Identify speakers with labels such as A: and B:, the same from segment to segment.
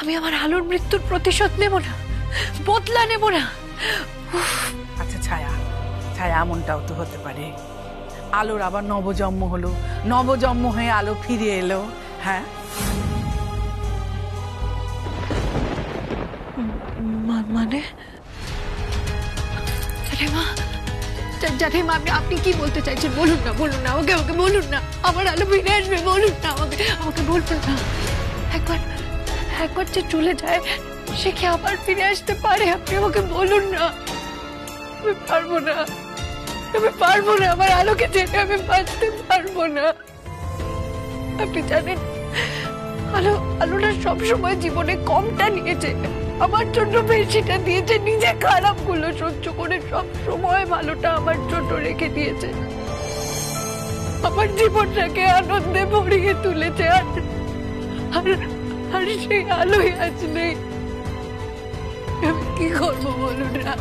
A: আমি আমার আলোর মৃত্যুর প্রতিশোধ নেব না, বদলা নেব না।
B: আচ্ছা ছায়া, ছায়া এমনটাও তো হতে পারে আলোর আবার নবজন্ম হলো, নবজন্ম হয়ে আলো ফিরে এলো। হ্যাঁ
A: মানে জানেমা, আপনি কি বলতে চাইছেন? বলুন না, বলুন না, আমাকে বলুন না। আমার আলো ফিরে আসবে, বলুন না আমাকে বলবেন না। একবার যে চলে যায় সে কি আবার ফিরে আসতে পারে? আপনি আমাকে বলুন না। আমি পারবো না, আমার আলোকে ছেড়ে আমি বাঁচতে পারবো না। আপনি জানেন আলোটা সবসময় জীবনে কমটা নিয়েছে, আমার জন্য বেশিটা দিয়েছে। নিজে খারাপ গুলো সহ্য করে সব সময় ভালোটা আমার জন্য রেখে দিয়েছে। আমার জীবনটাকে আনন্দে ভরিয়ে তুলেছে। আর সেই আলোই আজ নেই। আমি কি করবো বলুন না?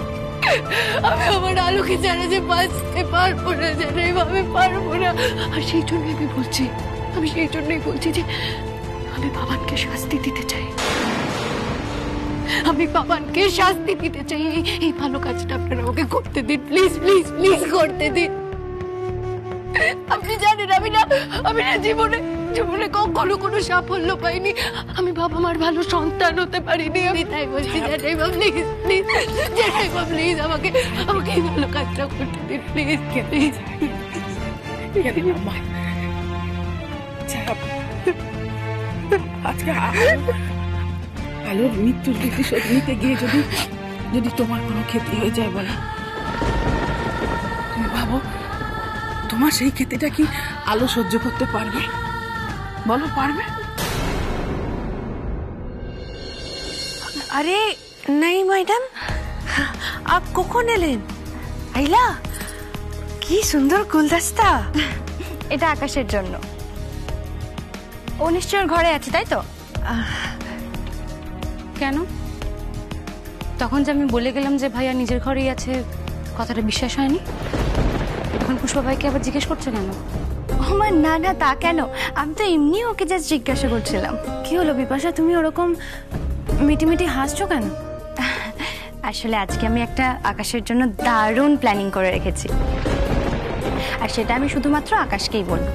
A: আমি আমার আলোকে ছাড়া যে বাঁচতে পারবো না, যেন এভাবে পারবো না। আর সেই জন্যই বলছি যে আমি বাবানকে শাস্তি দিতে চাই। এই ভালো কাজটা আপনারা আমাকে করতে দিন, প্লিজ প্লিজ প্লিজ করতে দিন। আপনি জানেন আমি না জীবনে কখনো কোনো সাফল্য পাইনি। আমি বাবা মার ভালো সন্তান হতে পারিনি। আমি তাই বলছি জানাইবা, প্লিজ প্লিজ জানাইবা, প্লিজ আমাকে এই ভালো কাজটা করতে দিন, প্লিজ প্লিজ।
B: আজকে আলোর মৃত্যুর প্রতিশোধ নিতে গিয়ে যদি তোমার কোনো ক্ষতি হয়ে যায় বলো, তুমি ভাবো তোমার সেই ক্ষতিটা কি আলো সহ্য করতে পারবে? বলো পারবে?
C: আরে নাই ম্যাডাম, আপ কখন এলেন? আইলা, কি সুন্দর গুলদস্তা।
D: এটা আকাশের জন্য। ও নিশ্চয় ঘরে আছে, তাই তো?
E: কেন? তখন যে আমি বলে গেলাম যে ভাইয়া নিজের ঘরেই আছে, কথাটা বিশ্বাস হয়নি? এখন পুষ্পা ভাইকে আবার জিজ্ঞেস করছে কেন?
D: আমার না না, তা কেন? আমি তো এমনি ওকে জাস্ট জিজ্ঞাসা করছিলাম। কি হলো বিপাশা, তুমি ওরকম মিটি হাসছো কেন? আসলে আজকে আমি একটা আকাশের জন্য দারুণ প্ল্যানিং করে রেখেছি, আর সেটা আমি শুধুমাত্র আকাশকেই বলবো।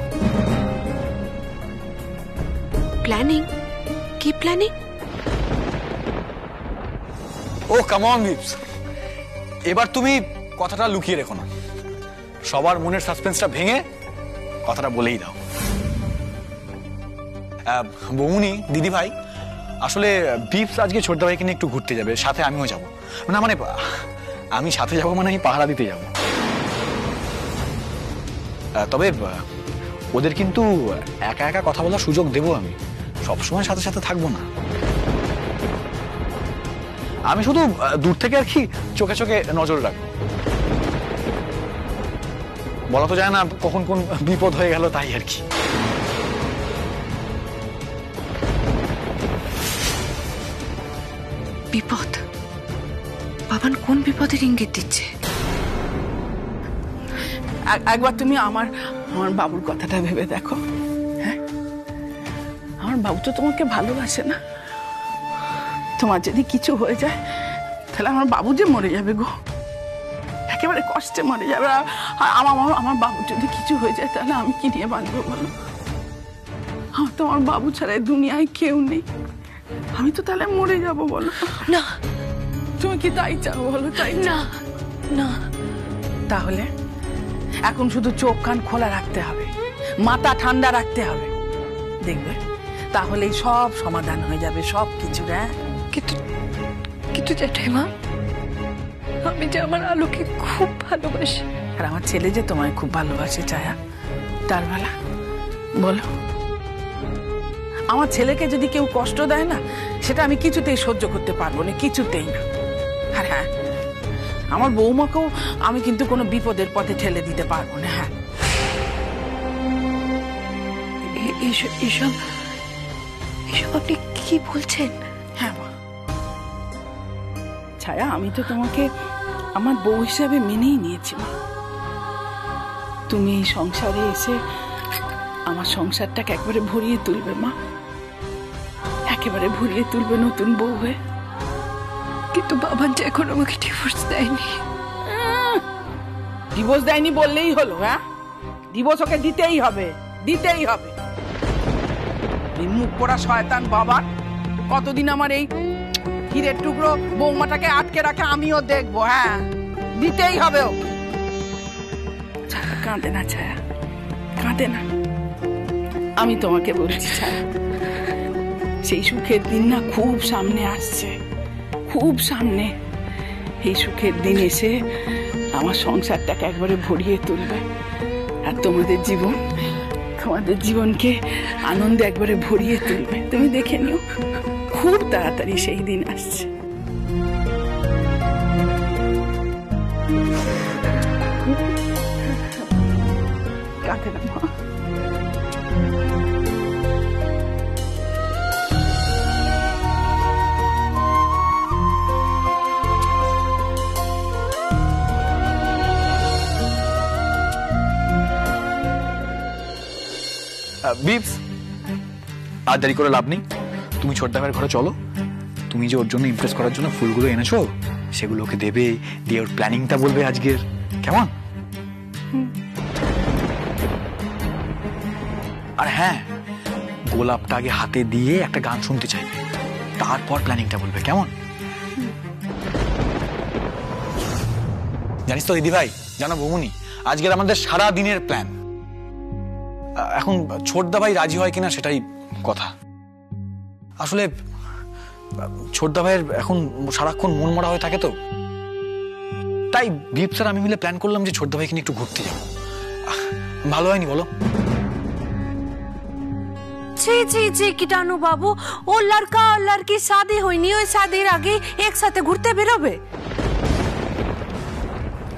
A: প্ল্যানিং? কি প্ল্যানিং?
F: ও কাম অন ভিপস, এবার তুমি কথাটা লুকিয়ে রেখো না, সবার মনের সাসপেন্সটা ভেঙে কথাটা বলেই দাও। বৌনি, দিদি ভাই, আসলে ভিপস আজকে ছোটদা ভাইকে নিয়ে একটু ঘুরতে যাবে, সাথে আমিও যাবো। না মানে আমি সাথে যাবো মানে আমি পাহারা দিতে যাবো। তবে ওদের কিন্তু একা একা কথা বলার সুযোগ দেবো আমি, সবসময় সাথে সাথে থাকবো না। আমি শুধু দূর থেকে আর কি চোখে চোখে নজর রাখবো। বলা তো যায় না কখন কোন বিপদ হয়ে গেল, তাই আর কি।
A: বিপদ? বাবান কোন বিপদের ইঙ্গিত দিচ্ছে?
B: একবার তুমি আমার বাবুর কথাটা ভেবে দেখো। হ্যাঁ, আমার বাবু তো তোমাকে ভালোবাসে না। তোমার যদি কিছু হয়ে যায় তাহলে আমার বাবু যে মরে যাবে গো, একেবারে কষ্টে মরে যাবে। আর আমার বাবুর যদি কিছু হয়ে যায় তাহলে আমি কি নিয়ে বাঁচবো বলো? আমার তো আমার বাবু ছাড়া দুনিয়ায় কেউ নেই, আমি তো তাহলে মরে যাব বলো?
A: না,
B: তুমি কি তাই চাও বলো? তাই
A: না না।
B: তাহলে এখন শুধু চোখ কান খোলা রাখতে হবে, মাথা ঠান্ডা রাখতে হবে, দেখবে তাহলেই সব সমাধান হয়ে যাবে, সব কিছু।
A: কিন্তু জ্যাঠাইমা, আমি যে আমার আলোকে খুব ভালোবাসি,
B: আর আমার ছেলে যে তোমায় খুব ভালোবাসে ছায়া, তার বেলা বলো, আমার ছেলেকে যদি কেউ কষ্ট দেয় না, সেটা আমি কিছুতেই সহ্য করতে পারবো না, কিছুতেই না। আর হ্যাঁ, আমার বৌমাকেও আমি কিন্তু কোনো বিপদের পথে ঠেলে দিতে পারবো না। হ্যাঁ,
A: এসব আপনি কি বলছেন?
B: হ্যাঁ মা, ছায়া, আমি তো তোমাকে আমার বউ হিসাবে মেনেই নিয়েছি মা। তুমি এই সংসারে এসে আমার সংসারটাকে একবারে ভরিয়ে তুলবে মা, একেবারে ভরিয়ে তুলবে নতুন বউ হয়ে।
A: কিন্তু বাবান যে এখন আমাকে ডিভোর্স দেয়নি।
B: ডিভোর্স দেয়নি বললেই হলো? হ্যাঁ, ডিভোর্স ওকে দিতেই হবে, দিতেই হবে। এই মুখ পোড়া শয়তান বাবা কতদিন আমার এই হীরের টুকরো বৌমাটাকে আটকে রাখে আমিও দেখবো। হ্যাঁ, দিতেই হবে ওকে। ছায়া, কাঁদে না ছায়া, কাঁদে না। আমি তোমাকে বলছি ছায়া, সেই সুখের দিন না খুব সামনে আসছে, খুব সামনে। এই সুখের দিন এসে আমার সংসারটাকে একবারে ভরিয়ে তুলবে, আর তোমাদের জীবনকে আনন্দে একবারে ভরিয়ে তুলবে। তুমি দেখে নিও, খুব তাড়াতাড়ি সেই দিন আসছে। কাঁদে না মা।
F: বিপস, আর দেরি করে লাভ নেই। তুমি ছোটদা ভাইয়ের ঘরে চলো। তুমি যে ওর জন্য ইমপ্রেস করার জন্য ফুলগুলো এনেছো সেগুলো ওকে দেবে, দিয়ে ওর প্ল্যানিংটা বলবে আজকের, কেমন? আর হ্যাঁ, গোলাপটা আগে হাতে দিয়ে একটা গান শুনতে চাইবে, তারপর প্ল্যানিংটা বলবে, কেমন? জানিস তো দিদি ভাই, জানো বৌমনি, আজকের আমাদের সারা দিনের প্ল্যান। এখন ছোটদা ভাই রাজি হয় কিনা সেটাই কথা। আসলে ছোটদা ভাইয়ের এখন সারাক্ষণ মন মরা হয়ে থাকে, তো তাই বিপ স্যার আমি মিলে প্ল্যান করলাম যে ছোটদা ভাইকে নিয়ে একটু ঘুরতে যাবো। ভালো হয়নি বলো?
C: জি জি জি কিটানু বাবু, ও লড়কা আর লড়কি শাদি হয়নি, ওই শাদির আগে একসাথে ঘুরতে বেরোবে।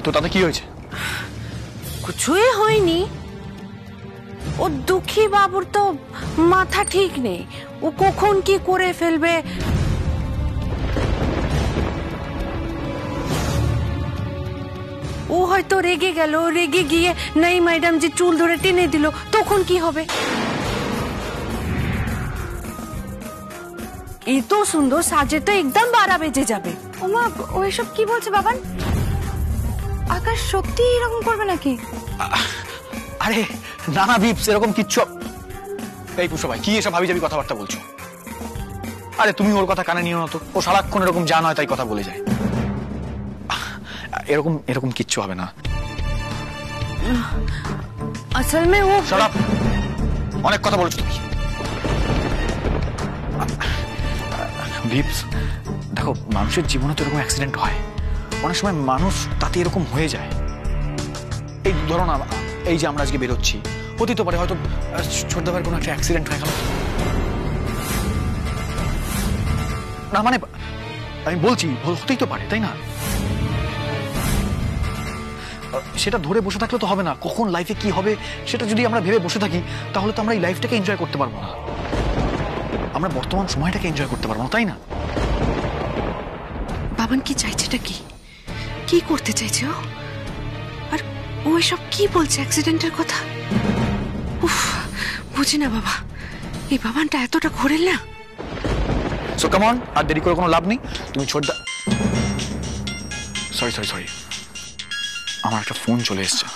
F: তো তাতে কি হয়েছে?
C: কিছুই হয়নি। ও দুঃখী বাবুর তো মাথা ঠিক নেই, ও কখন কি করে ফেলবে। ও হয়তো রেগে গেল, রেগে গিয়ে নাই ম্যাডাম যে চুল ধরে টেনে দিল, তখন কি হবে? এত সুন্দর সাজে তো একদম 12 বেজে যাবে।
D: ওমা, ওইসব কি বলছে বাবান? আকাশ সত্যি এরকম করবে নাকি?
F: আরে না না বিপস, এরকম কিচ্ছু। এই পুষ্প ভাই, কি এসব হাবিজাবি কথাবার্তা বলছো? আরে তুমি ওর কথা কানে নিও না তো, ও সারাক্ষণ এরকম যা নয় তাই কথা বলে যায়। এরকম এরকম কিচ্ছু হবে না।
C: আসল মে ও
F: শাট আপ, অনেক কথা বলেছো তুমি। বিপস দেখো, মানুষের জীবনে তো এরকম অ্যাক্সিডেন্ট হয়, অনেক সময় মানুষ তাতে এরকম হয়ে যায়। এই ধরো না, এই যে আমরা আজকে বেরোচ্ছি, হতেই পারে হয়তো ছোটদা ভাইয়ের কোনো একটা অ্যাক্সিডেন্ট হয়ে গেল। না মানে আমি বলছি হতেই তো পারে, তাই না? সেটা ধরে বসে থাকলে তো হবে না। কখন লাইফে কি হবে সেটা যদি আমরা ভেবে বসে থাকি, তাহলে তো আমরা এই লাইফটাকে এনজয় করতে পারবো না, আমরা বর্তমান সময়টাকে এনজয় করতে পারবো না, তাই না?
C: বাবান কি চাইছেটা কি, কি করতে চাইছে ও? আর ও এসব কি বলছে অ্যাক্সিডেন্টের কথা? উফ, বুঝি না বাবা, এই বাবানটা এতটা ঘোরেল না।
F: সো কাম অন, আর দেরি করে কোনো লাভ নেই। তুমি ছোটদা, সরি সরি সরি, আমার একটা ফোন চলে এসছে।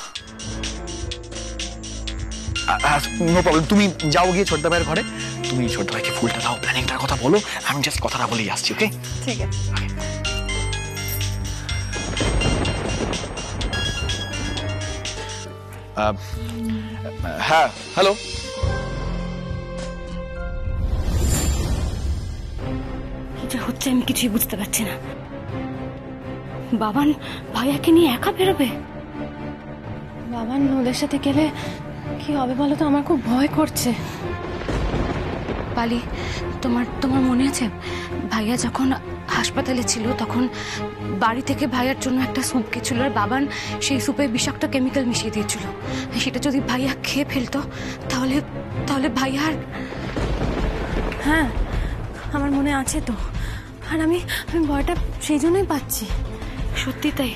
F: নো প্রবলেম, তুমি যাও গিয়ে ছোটদা ভাইয়ের ঘরে, তুমি ছোটদা ভাইকে ফুলটা দাও, প্ল্যানিংটার কথা বলো, আমি জাস্ট কথাটা বলেই আসছি। ওকে,
A: ঠিক আছে।
F: হ্যাঁ হ্যালো,
E: কি যে হচ্ছে আমি কিছুই বুঝতে পারছি না। বাবান ভাইয়াকে নিয়ে একা বেরোবে?
D: বাবান ওদের সাথে গেলে কি হবে বলো তো? আমার খুব ভয় করছে।
E: পালি, তোমার মনে আছে ভাইয়া যখন হাসপাতালে ছিল তখন বাড়ি থেকে ভাইয়ার জন্য একটা স্যুপ গেছিল, আর বাবান সেই স্যুপে বিষাক্ত কেমিক্যাল মিশিয়ে দিয়েছিল। সেটা যদি ভাইয়া খেয়ে ফেলতো তাহলে তাহলে ভাইয়ার...
D: হ্যাঁ, আমার মনে আছে তো। আর আমি ভয়টা সেই জন্যই পাচ্ছি।
E: সত্যি তাই?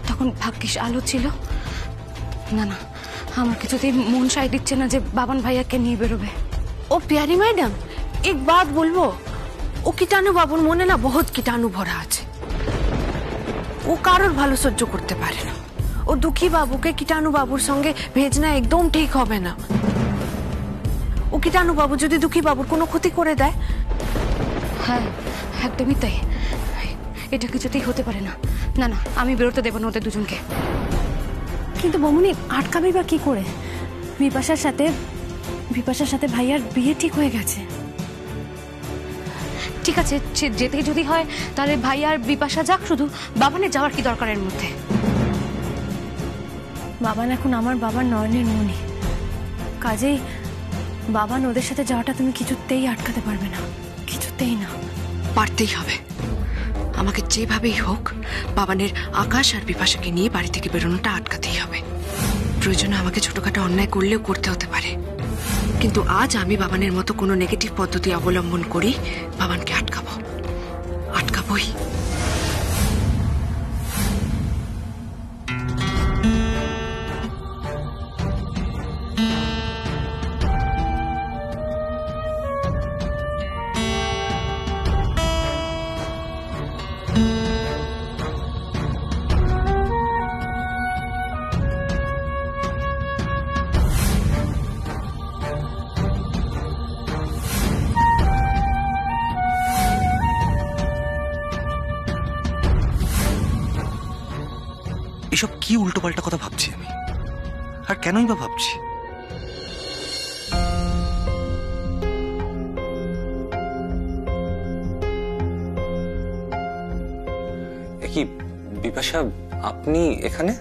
E: তখন ভাগ্যিস আলো ছিল। না না, আমার কিছুতেই মন সায় দিচ্ছে না যে বাবান ভাইয়াকে নিয়ে বেরোবে।
C: ओ प्यारी मैडम, एक बात बोलबो, ओ कीटाणु बाबुर मने ना बहुत कीटाणु भरा আছে। ও কারোর ভালো সহ্য করতে পারে না। ও দুঃখী বাবুকে কীটাণু বাবুর সঙ্গে ভেজনা একদম ঠিক হবে না। ও কীটাণু বাবু যদি দুঃখী বাবুর কোনো ক্ষতি করে দেয়।
E: হ্যাঁ একদমই তাই, এটা কিছুতেই হতে পারে না। না না, আমি বেরোতে দেবো না ওদের দুজনকে।
D: কিন্তু বমুনি আটকাবি বা কি করে? বিপাশার সাথে ভাইয়ার বিয়ে ঠিক হয়ে গেছে।
E: ঠিক আছে, যেতেই যদি হয় তাহলে ভাই আর বিপাশা যাক, শুধু বাবানের যাওয়ার কি দরকারের মধ্যে?
D: বাবান এখন আমার বাবার নয়নের মনি, কাজেই বাবান ওদের সাথে যাওয়াটা তুমি কিছুতেই আটকাতে পারবে না, কিছুতেই না।
C: পারতেই হবে, আমাকে যেভাবেই হোক বাবানের আকাশ আর বিপাশাকে নিয়ে বাড়ি থেকে বেরোনোটা আটকাতেই হবে। প্রয়োজনে আমাকে ছোটখাটো অন্যায় করলেও করতে হতে পারে, কিন্তু আজ আমি বাবানের মতো কোনো নেগেটিভ পদ্ধতি অবলম্বন করি বাবানকে আটকাবই।
G: এসব কি উল্টোপাল্টা কথা ভাবছি আমি, আর কেনই বা ভাবছি? কি বিপাশা, আপনি এখানে?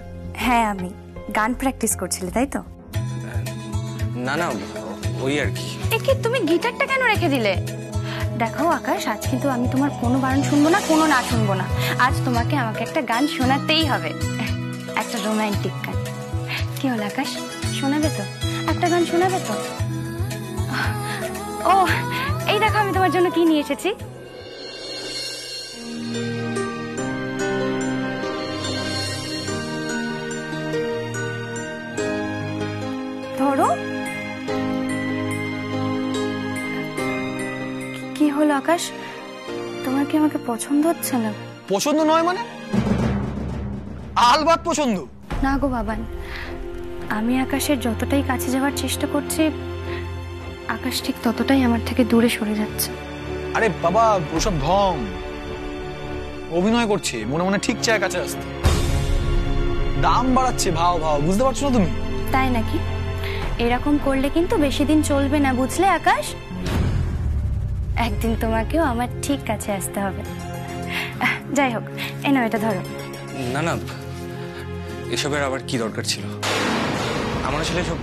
D: হ্যাঁ, আমি গান প্র্যাকটিস করছিলে তাই তো?
G: না না, ওই আর কি।
D: একে তুমি গিটারটা কেন রেখে দিলে? দেখো আকাশ, আজ কিন্তু আমি তোমার কোনো বারণ শুনবো না, কোনো না শুনবো না। আজ তোমাকে আমাকে একটা গান শোনাতেই হবে, একটা রোমান্টিক গান। কি হলো আকাশ, শোনাবে তো? একটা গান শোনাবে তো? ও এই দেখো আমি তোমার জন্য কি নিয়ে এসেছি। ধরো। কি হলো আকাশ, তোমার কি আমাকে পছন্দ হচ্ছে না?
F: পছন্দ নয় মানে? আলবাত পছন্দ।
D: না গো বাবান, আমি আকাশের যতটাই কাছে যাওয়ার চেষ্টা করছি, আকাশ ঠিক ততটাই আমার থেকে দূরে সরে যাচ্ছে।
F: আরে বাবা, ওসব ঢং, অভিনয় করছে, মনে মনে ঠিক চায় কাছে আসতে। দাম বাড়াচ্ছে, ভাও বুঝতে পারছো না তুমি?
D: তাই নাকি? এরকম করলে কিন্তু বেশি দিন চলবে না, বুঝলে আকাশ? একদিন তোমাকেও আমার ঠিক কাছে আসতে হবে। যাই হোক, এই নাও, এটা ধরো।
G: না না, এসবের আবার কি দরকার ছিল? আমার আসলে সব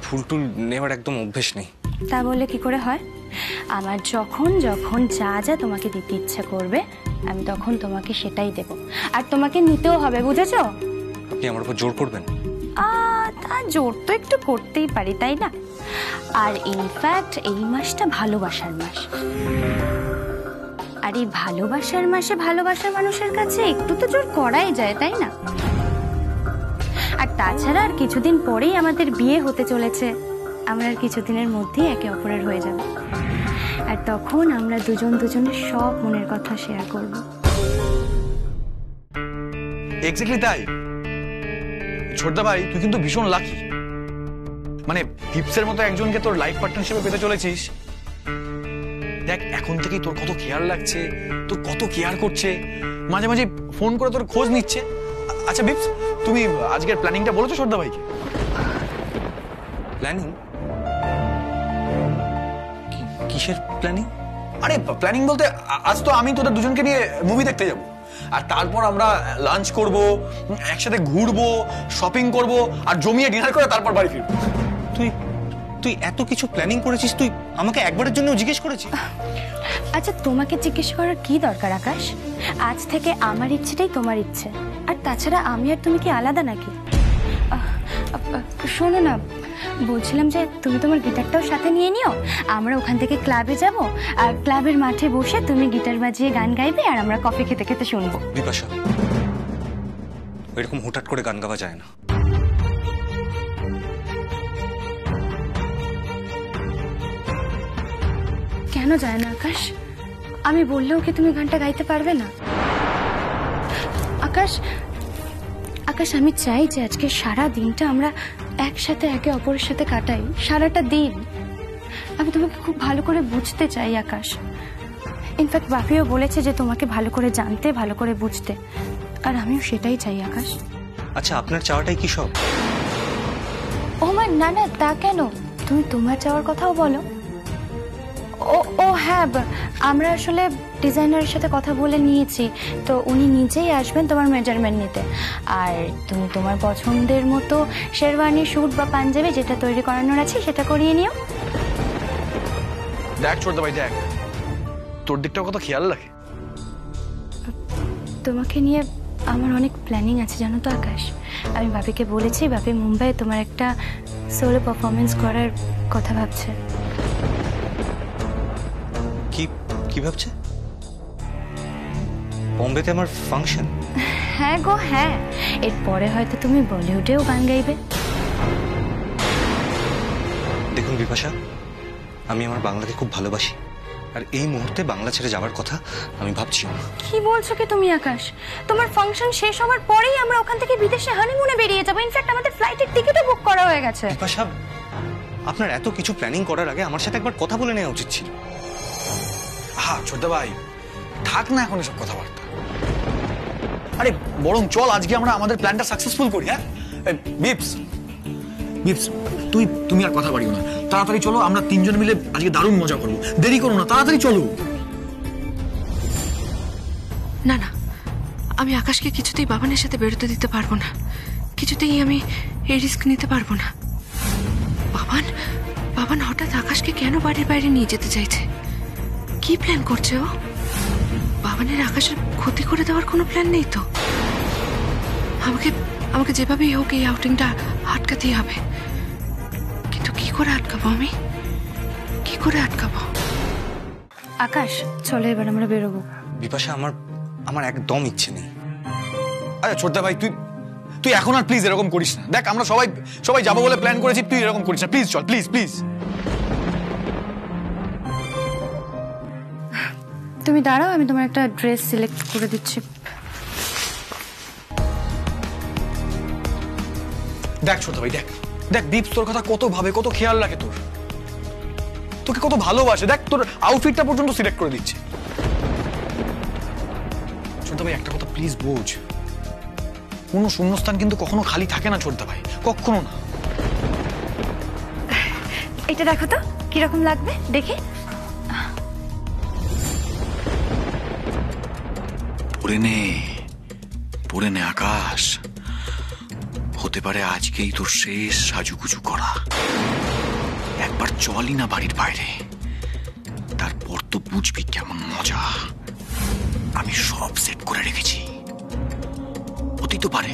G: ফুল টুল নেওয়ার একদম অভ্যেস নেই।
D: তা বললে কি করে হয়? আমার যখন যখন যা যা তোমাকে দিতে ইচ্ছা করবে, আমি তখন তোমাকে সেটাই দেব, আর তোমাকে নিতেও হবে, বুঝেছো?
G: আপনি আমার উপর জোর করবেন?
D: তা জোর তো একটু করতেই পারি, তাই না? আর ইনফ্যাক্ট এই মাসটা ভালোবাসার মাস, আর এই ভালোবাসার মাসে ভালোবাসার মানুষের কাছে একটু তো জোর করাই যায়, তাই না? আর তাছাড়া আর কিছুদিন পরেই আমাদের বিয়ে হতে চলেছে, আমরা আর কিছুদিনের মধ্যেই একে অপরের হয়ে যাব, আর তখন আমরা দুজনের সব মনের কথা শেয়ার করব।
F: এক্স্যাক্টলি তাই। ছোটদা ভাই, তুই কিন্তু ভীষণ লাকি, মানে টিপসের মতো একজনকে তোর লাইফ পার্টনার হিসেবে পেতে চলেছিস। দেখ, এখন থেকেই তোর কত কেয়ার লাগছে, তোর কত কেয়ার করছে, মাঝে মাঝে ফোন করে তোর খোঁজ নিচ্ছে। আচ্ছা বিপস, তুমি আজকের প্ল্যানিংটা বলেছো ছোটদা ভাইকে?
G: প্ল্যানিং? কিসের প্ল্যানিং?
F: আরে প্ল্যানিং বলতে, আজ তো আমি তোদের দুজনকে নিয়ে মুভি দেখতে যাব, আর তারপর আমরা লাঞ্চ করব, একসাথে ঘুরবো, শপিং করব, আর জমিয়ে ডিনার করে তারপর বাড়ি ফিরবো।
G: তুই এত কিছু প্ল্যানিং করেছিস, তুই আমাকে একবারের জন্য জিজ্ঞেস করেছিস?
D: আচ্ছা, তোমাকে জিজ্ঞেস করার কি দরকার আকাশ? আজ থেকে আমার ইচ্ছেটাই তোমার ইচ্ছে, আর তাছাড়া আমি আর তুমি কি আলাদা নাকি? শোনো না, বলছিলাম যে তুমি তোমার গিটারটাও সাথে নিয়ে নিও, আমরা ওখান থেকে ক্লাবে যাব, আর ক্লাবের মাঠে বসে তুমি গিটার বাজিয়ে গান গাইবে, আর আমরা কফি খেতে খেতে শুনবো।
G: বিপাশা, এরকম হুটহাট করে গান গাওয়া যায় না।
D: কেন যায় না আকাশ? আমি বললেও কি তুমি গানটা গাইতে পারবে না? আকাশ, আকাশ আমি চাই যে আজকে সারা দিনটা আমরা একসাথে একে অপরের সাথে কাটাই, সারাটা দিন। আমি তোমাকে খুব ভালো করে বুঝতে চাই আকাশ। ইনফ্যাক্ট বাপিও বলেছে যে তোমাকে ভালো করে জানতে, ভালো করে বুঝতে, আর আমিও সেটাই চাই আকাশ।
G: আচ্ছা, আপনার চাওয়াটাই কি সব?
D: ও মা, না না, তা কেন? তুমি তোমার চাওয়ার কথাও বলো। ও হ্যাঁ, আমরা আসলে ডিজাইনারের সাথে কথা বলে নিয়েছি, তো উনি নিজেই আসবেন তোমার মেজারমেন্ট নিতে। আর তুমি তোমার পছন্দের মতো শেরওয়ানি, স্যুট বা পাঞ্জাবি যেটা তৈরি করানোর আছে সেটা করিয়ে নিও।
F: দেখ ছোটদা ভাই, দেখ তোর দিকটাও কত খেয়াল রাখে।
D: তোমাকে নিয়ে আমার অনেক প্ল্যানিং আছে জানো তো আকাশ। আমি বাপিকে বলেছি, বাপি মুম্বাইয়ে তোমার একটা সোলো পারফরমেন্স করার কথা ভাবছে।
G: কি ভাবছে? বোম্বেতে আমার ফাংশন?
D: হ্যাঁ গো হ্যাঁ, এরপরে হয়তো তুমি বলিউডেও গান গাইবে।
G: দেখুন বিপাশা, আমি আমার বাংলাকে খুব ভালোবাসি, আর এই মুহূর্তে বাংলা ছেড়ে যাওয়ার কথা আমি ভাবছি না।
D: কি বলছো কি তুমি আকাশ? তোমার ফাংশন শেষ হওয়ার পরেই আমরা ওখান থেকে বিদেশে হানিমুনে বেরিয়ে যাবো। ইনফ্যাক্ট আমাদের ফ্লাইটের টিকিটও বুক করা হয়ে গেছে।
G: বিপাশা, আপনার এত কিছু প্ল্যানিং করার আগে আমার সাথে একবার কথা বলে নেওয়া উচিত ছিল।
F: হ্যাঁ ছোটদা ভাই, থাক না এখন এসব কথাবার্তা। আরে বরং চল আজকে আমরা আমাদের প্ল্যানটা সাকসেসফুল করি। হ্যাঁ বিপস, তুমি আর কথা বাড়িও না, তাড়াতাড়ি চলো, আমরা তিনজন মিলে আজকে দারুণ মজা করবো। দেরি করো না, তাড়াতাড়ি চলো।
C: না না, আমি আকাশকে কিছুতেই বাবানের সাথে বেরোতে দিতে পারবো না, কিছুতেই আমি এই রিস্ক নিতে পারবো না। বাবান হঠাৎ আকাশকে কেন বাড়ির বাইরে নিয়ে যেতে চাইছে? কি প্ল্যান করছে ও? বাবানের আকাশের ক্ষতি করে দেওয়ার কোনো প্ল্যান নেই তো? আমাকে যেভাবেই হোক এই আউটিংটা আটকাতেই হবে, কিন্তু কি করে আটকাবো? আমি কি করে আটকাবো?
D: আকাশ চলো এবার আমরা বেরোবো।
G: বিপাশা, আমার একদম ইচ্ছে নেই।
F: আরে ছোটদা ভাই, তুই এখন আর প্লিজ এরকম করিস না। দেখ আমরা সবাই যাবো বলে প্ল্যান করেছি, তুই এরকম করিস না প্লিজ। চল প্লিজ।
D: তুমি দাঁড়াও, আমি তোমার একটা ড্রেস সিলেক্ট করে দিচ্ছি।
F: দেখ ছোটদা ভাই, দেখ দীপ তোর কথা কত ভাবে, কত খেয়াল রাখে, তোকে কত ভালোবাসে। দেখ তোর আউটফিটটা পর্যন্ত সিলেক্ট করে দিচ্ছে। ছোটদা ভাই একটা কথা প্লিজ বোঝ, কোনো শূন্যস্থান কিন্তু কখনো খালি থাকে না ছোটদা ভাই, কখনো না।
D: এটা দেখো তো কিরকম লাগবে দেখে।
F: পরে নে আকাশ, হতে পারে আজকেই তোর শেষ সাজুগুজু করা। একবার চলই না বাড়ির বাইরে, তারপর তো বুঝবি কেমন মজা। আমি সব সেট করে রেখেছি। হতেই তো পারে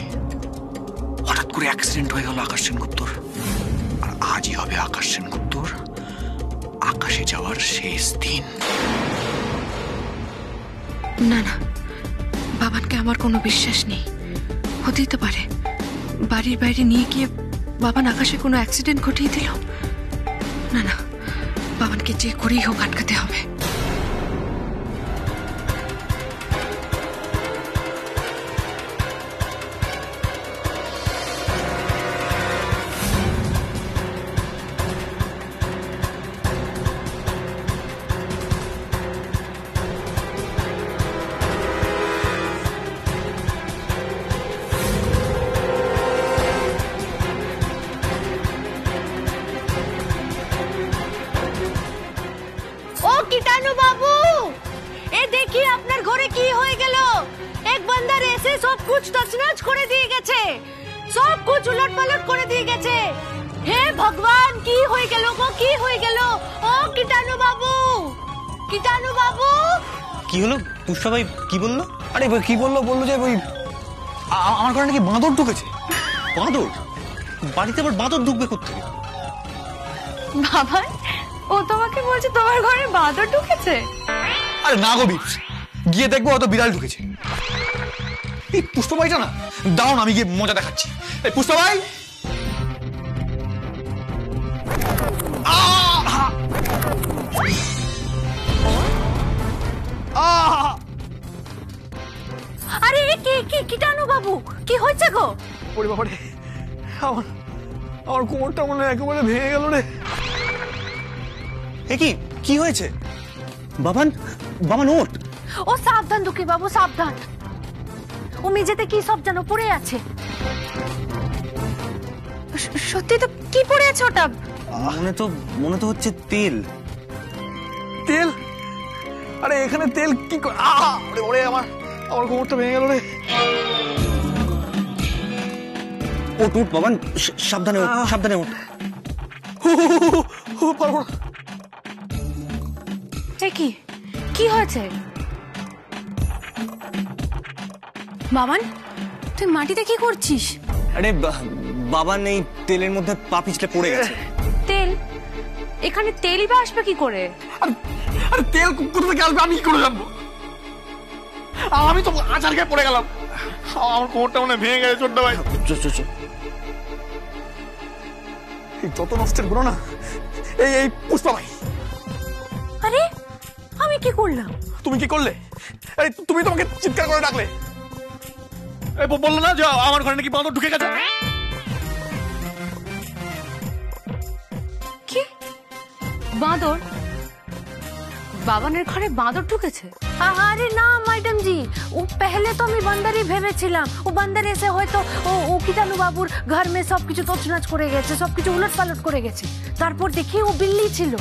F: হঠাৎ করে অ্যাক্সিডেন্ট হয়ে গেল আকাশ সেনগুপ্তর, আর আজই হবে আকাশ সেনগুপ্তর আকাশে যাওয়ার শেষ দিন।
C: না না, বাবানকে আমার কোনো বিশ্বাস নেই। হতেই তো পারে বাড়ির বাইরে নিয়ে গিয়ে বাবান আকাশে কোনো অ্যাক্সিডেন্ট ঘটিয়ে দিল। না না, বাবানকে যে করেই হোক আটকাতে হবে।
H: कीटाणु बाबू, ए देखिए আপনার ঘরে কি হয়ে গেল। এক বান্দার এসে সব कुछ তছনছ করে দিয়ে গেছে, সব कुछ উলটপালট করে দিয়ে গেছে। হে ভগবান, কি হয়ে গেল গো, কি হয়ে গেল? ও कीटाणु বাবু, कीटाणु বাবু।
G: কি হলো পুষ্পা ভাই, কি বললো?
F: আরে কি বললো যে ওই আমার ঘরে নাকি বাঁদর ঢুকেছে।
G: বাঁদর? বাড়িতে আবার বাঁদর ঢুকবে কোত্থেকে?
D: বাবা, ও তোমাকে বলছে তোমার ঘরে বাঁদর ঢুকেছে?
F: আরে না গো বিপস, গিয়ে দেখবো হয়তো বিড়াল ঢুকেছে। এই পুষ্পা ভাইটা না, দাঁড়াও আমি গিয়ে মজা দেখাচ্ছি। এই পুষ্পা ভাই,
H: কিটানু বাবু কি হয়েছে গো?
F: ওরে বাবা রে, আমার আমার কোমরটা মনে হয় একেবারে ভেঙে গেল রে।
I: এ কি হয়েছে? বাবান, বাবান ওঠ।
H: ও সাবধান দুঃখী বাবু, সাবধান। ও মেঝেতে কি সব যেন পড়ে আছে।
D: সত্যি তো কি পড়ে আছে ওটা?
I: মনে তো হচ্ছে তেল।
F: তেল? আরে এখানে তেল কি করে? ওরে আমার কোমরটা ভেঙে গেল রে।
I: ওঠ বাবান, সাবধানে ওঠ, সাবধানে ওঠ।
F: পারবো না।
C: কি হয়েছে? বাবান, তুই মাটিতে কি করছিস?
I: আরে বাবান এই তেলের মধ্যে পা পিছলে পড়ে গেছে।
C: তেল? এখানে তেল বা আসবে কি করে?
F: আরে তেল কোথা থেকে আসবে আমি কি করে জানবো? আমি তো আচার খেয়ে পড়ে গেলাম। আমার কোমরটা মনে ভেঙে গেছে ছোট্ট ভাই। যত নষ্টের গুলো না এই পুষ্পা ভাই।
H: আরে আমি কি করলাম?
F: তুমি কি করলে? এই তুমি তোমাকে চিৎকার করে ডাকলে, বললো না যে আমার ঘরে নাকি বাঁদর ঢুকে গেছে।
C: কি বাঁদর? বাবানের ঘরে বাঁদর ঢুকেছে?
H: আরে না ম্যাডাম জি, ও पहले तो আমি বান্দারই ভেবেছিলাম। ও বান্দার এসে হয়তো ও কিটানু বাবুর ঘর মে সবকিছু তছনছ করে গেছে, সবকিছু উলট পালট করে গেছে। তারপর দেখি ও বিল্লি ছিল।